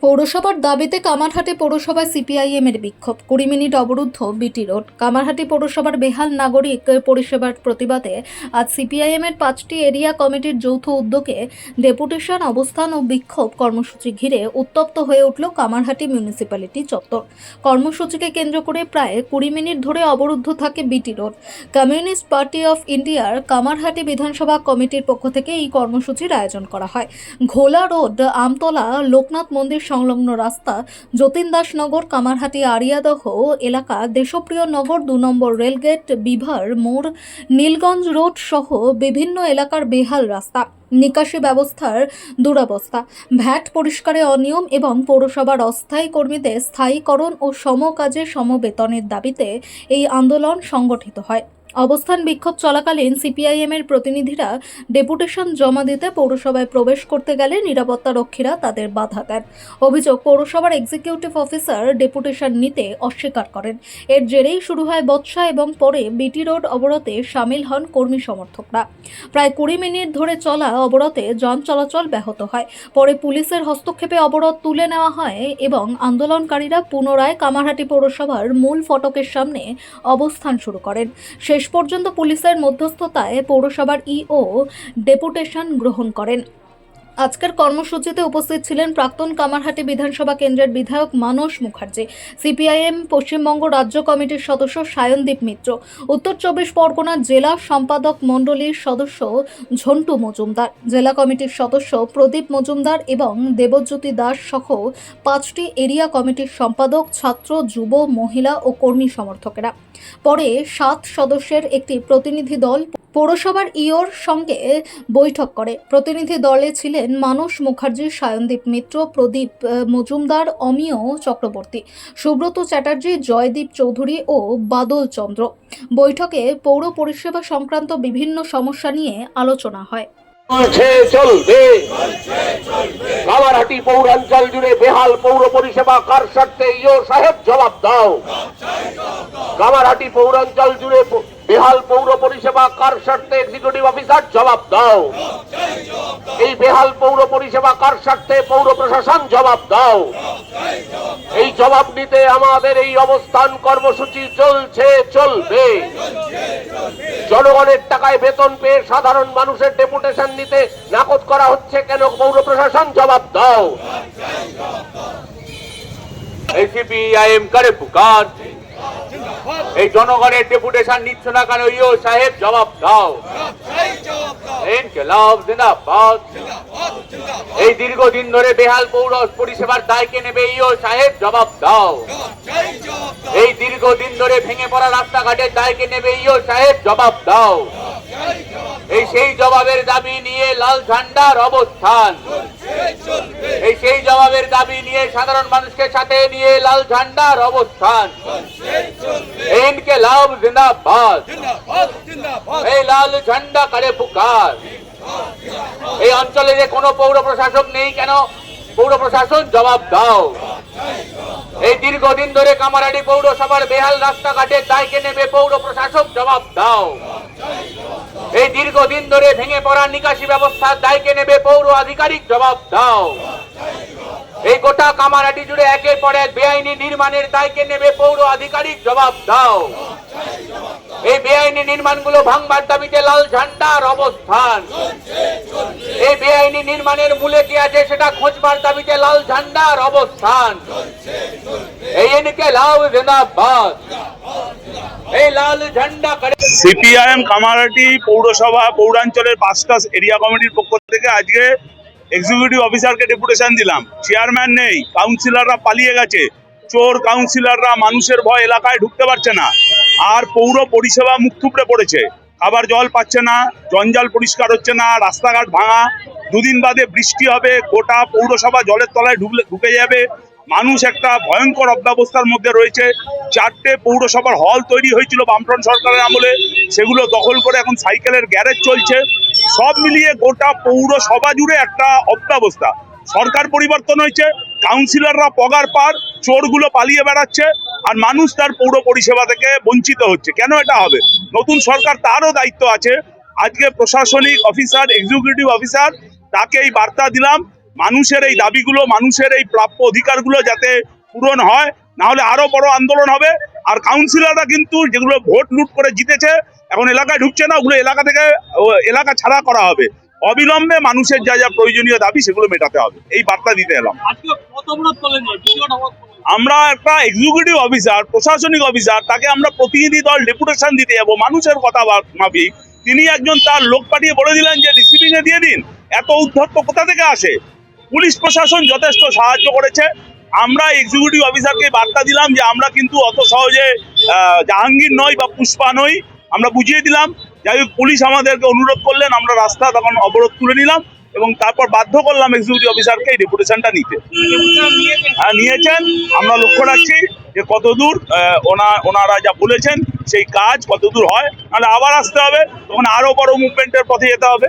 পৌরসভার দাবিতে কামারহাটি পৌরসভায় সিপিআইএম এর বিক্ষোভ, 20 মিনিট অবরুদ্ধ বিটি রোড। কামারহাটি পৌরসভার বেহাল নাগরিক পরিষেবার প্রতিবাদে আজ সিপিআইএম এর 5টি এরিয়া কমিটির যৌথ উদ্যোগে ডেপুটেশন, অবস্থান ও বিক্ষোভ কর্মসূচি ঘিরে উত্তপ্ত হয়ে উঠল কামারহাটি মিউনিসিপ্যালিটি চত্বর। কর্মসূচিকে কেন্দ্র করে প্রায় 20 মিনিট ধরে অবরুদ্ধ থাকে BT road. Communist party of ইন্ডিয়ার কামারহাটি বিধানসভা কমিটির পক্ষ থেকে এই কর্মসূচির আয়োজন করা হয়। ঘোলা রোড, আমতলা, লোকনাথ মন্দির সংলগ্ন রাস্তা, যতীন দাস নগর, কামারহাটি আরিয়াদহ এলাকা, দেশপ্রিয় নগর, 2 নম্বর রেলগেট, বিভার মোড়, নীলগঞ্জ রোড সহ বিভিন্ন এলাকার বেহাল রাস্তা, নিকাশি ব্যবস্থার দুরবস্থা, ভ্যাট পরিষ্কারে অনিয়ম এবং পৌরসভার অস্থায়ী কর্মীদের স্থায়ীকরণ ও সমকাজে সমবেতনের দাবিতে এই আন্দোলন সংগঠিত হয়। অবস্থান বিক্ষোভ চলাকালীন সিপিআইএম এর প্রতিনিধিরা ডেপুটেশন জমা দিতে পৌরসভায় প্রবেশ করতে গেলে নিরাপত্তারক্ষীরা তাদের বাধা দেন। অভিযোগ, পৌরসভার এক্সিকিউটিভ অফিসার ডেপুটেশন নিতে অস্বীকার করেন। এর জেরেই শুরু হয় বচসা এবং পরে বিটি রোড অবরোধে সামিল হন কর্মী সমর্থকরা। প্রায় 20 মিনিট ধরে চলা অবরোধে যান চলাচল ব্যাহত হয়। পরে পুলিশের হস্তক্ষেপে অবরোধ তুলে নেওয়া হয় এবং আন্দোলনকারীরা পুনরায় কামারহাটি পৌরসভার মূল ফটকের সামনে অবস্থান শুরু করেন। শেষ পর্যন্ত পুলিশের মধ্যস্থতায় পৌরসভার ইও ডেপুটেশন গ্রহণ করেন। আজকের কর্মসূচিতে উপস্থিত ছিলেন প্রাক্তন কামারহাটি বিধানসভা কেন্দ্রের বিধায়ক মানস মুখার্জি, সিপিআইএম পশ্চিমবঙ্গ রাজ্য কমিটির সদস্য সায়নদীপ মিত্র, উত্তর 24 পরগনা জেলা সম্পাদক মণ্ডলীর সদস্য ঝন্টু মজুমদার, জেলা কমিটির সদস্য প্রদীপ মজুমদার এবং দেবজ্যোতি দাস সহ 5টি এরিয়া কমিটির সম্পাদক, ছাত্র, যুব, মহিলা ও কর্মী সমর্থকেরা। পরে 7 সদস্যের একটি প্রতিনিধি দল পৌরসভার ইওর সঙ্গে বৈঠক করে। প্রতিনিধি দলে ছিলেন মানস মুখার্জি, সায়নদীপ মিত্র, প্রদীপ মজুমদার, অমিয় চক্রবর্তী, সুব্রত চ্যাটার্জি, জয়দীপ চৌধুরী ও বাদল চন্দ্র। বৈঠকে পৌর পরিষেবা সংক্রান্ত বিভিন্ন সমস্যা নিয়ে আলোচনা হয়। চলবে কামারহাটি পৌরাঞ্চল জুড়ে বেহাল পৌর পরিষেবা কার স্বার্থে? ইও সাহেব জবাব দাও। কামারহাটি পৌরাঞ্চল জুড়ে বেহাল পৌর পরিষেবা কার স্বার্থে? এক্সিকিউটিভ অফিসার জবাব দাও। এই বেহাল পৌর পরিষেবা কার স্বার্থে? পৌর প্রশাসন জবাব দাও। এই জবাব নিতে আমাদের এই অবস্থান কর্মসূচি চলছে, চলবে। জনগণের টাকায় বেতন পেয়ে সাধারণ মানুষের ডেপুটেশন নিতে নাকচ করা হচ্ছে কেন? পৌর প্রশাসন জবাব দাও। সিপিআইএম করে পুকার, এই জনগণের ডেপুটেশন নিচ্ছ না কেন? ইও সাহেব জবাব দাও। ইনকিলাব জিন্দাবাদ। এই দীর্ঘদিন ধরে বেহাল পৌর পরিষেবার দায় কে নেবে? ইও সাহেব জবাব দাও। এই দীর্ঘদিন ধরে ভেঙে পড়া রাস্তাঘাটের দায় কে নেবে? ইও সাহেব জবাব দাও। এই সেই জবাবের দাবি নিয়ে লাল ঝান্ডার অবস্থান, এই সেই জবাবের দাবি নিয়ে সাধারণ মানুষকে সাথে নিয়ে লাল ঝান্ডার অবস্থান। ইনকিলাব জিন্দাবাদ। এই লাল ঝান্ডা করে পুকার। এই অঞ্চলে যে কোনো পৌর প্রশাসক নেই কেন? পৌর প্রশাসন জবাব দাও। এই দীর্ঘদিন ধরে কামারহাটি পৌরসভার বেহাল রাস্তাঘাটের দায় কে নেবে? পৌর প্রশাসক জবাব দাও। এই দীর্ঘদিন ধরে ভেঙে পড়া নিকাশি ব্যবস্থার দায় কে নেবে? পৌর আধিকারিক জবাব দাও। এই গোটা কামারহাটি জুড়ে একের পর এক বেআইনি নির্মাণের দায় কে নেবে? পৌর আধিকারিক জবাব দাও। এই বেআইনি নির্মাণগুলো ভাঙবার দাবিতে লাল ঝান্ডার অবস্থান। এই বেআইনি নির্মাণের মূলে কি আছে সেটা খোঁজবার দাবিতে লাল ঝান্ডার অবস্থান। এই ইনকিলাব জিন্দাবাদ। এই লাল ঝান্ডা করে সিপিআইএম কামারহাটি পৌরসভা পৌরাঞ্চলের 5টা এরিয়া কমিটির পক্ষ থেকে আজকে এক্সিকিউটিভ অফিসারকে ডেপুটেশন দিলাম। চেয়ারম্যান নেই, কাউন্সিলররা পালিয়ে গেছে। চোর কাউন্সিলররা মানুষের ভয় এলাকায় ঢুকতে পারছে না, আর পৌর পরিষেবা মুখ থুবড়ে পড়েছে। খাবার জল পাচ্ছে না, জঞ্জাল পরিষ্কার হচ্ছে না, রাস্তাঘাট ভাঙা। দুদিন বাদে বৃষ্টি হবে, গোটা পৌরসভা জলের তলায় ঢুকে যাবে। মানুষ একটা ভয়ঙ্কর অব্যবস্থার মধ্যে রয়েছে। 4টে পৌরসভার হল তৈরি হয়েছিল বামফ্রন্ট সরকারের আমলে, সেগুলো দখল করে এখন সাইকেলের গ্যারেজ চলছে। সব মিলিয়ে গোটা পৌরসভা জুড়ে একটা অব্যবস্থা। সরকার পরিবর্তন হয়েছে, কাউন্সিলররা পগার পার, চোরগুলো পালিয়ে বেড়াচ্ছে, আর মানুষ তার পৌর পরিষেবা থেকে বঞ্চিত হচ্ছে। কেন এটা হবে? নতুন সরকার, তারও দায়িত্ব আছে। আজকে প্রশাসনিক অফিসার, এক্সিকিউটিভ অফিসার, তাকে এই বার্তা দিলাম মানুষের এই দাবিগুলো, মানুষের এই প্রাপ্য অধিকারগুলো যাতে পূরণ হয়, না হলে আরো বড় আন্দোলন হবে। আর কাউন্সিলররা কিন্তু যেগুলো ভোট লুট করে জিতেছে এখন এলাকায় ঢুকছে না, ওগুলো এলাকা থেকে এলাকা ছাড়া করা হবে। অবিলম্বে মানুষের যা যা প্রয়োজনীয় দাবি সেগুলো মেটাতে হবে, এই বার্তা দিতে এলাম। আমরা একটা এক্সিকিউটিভ অফিসার, প্রশাসনিক অফিসার, তাকে আমরা প্রতিনিধি দল ডেপুটেশন দিতে যাবো মানুষের কথা মাফিক। তিনি একজন তার লোক পাঠিয়ে বলে দিলেন যে রিসিভিং এ দিয়ে দিন। এত উদ্ধত্ত কোথা থেকে আসে? পুলিশ প্রশাসন যথেষ্ট সাহায্য করেছে। আমরা এক্সিকিউটিভ অফিসারকে বার্তা দিলাম যে আমরা কিন্তু অত সহজে জাহাঙ্গীর নই বা পুষ্পা নই, আমরা বুঝিয়ে দিলাম। যাই হোক, পুলিশ আমাদেরকে অনুরোধ করলেন, আমরা রাস্তা তখন অবরোধ তুলে নিলাম এবং তারপর বাধ্য করলাম এক্সিকিউটিভ অফিসারকে এই ডেপুটেশনটা নিতে। নিয়েছেন, আমরা লক্ষ্য রাখছি যে কতদূর ওনারা যা বলেছেন সেই কাজ কতদূর হয়, নাহলে আবার আসতে হবে, তখন আরো বড় মুভমেন্টের পথে যেতে হবে।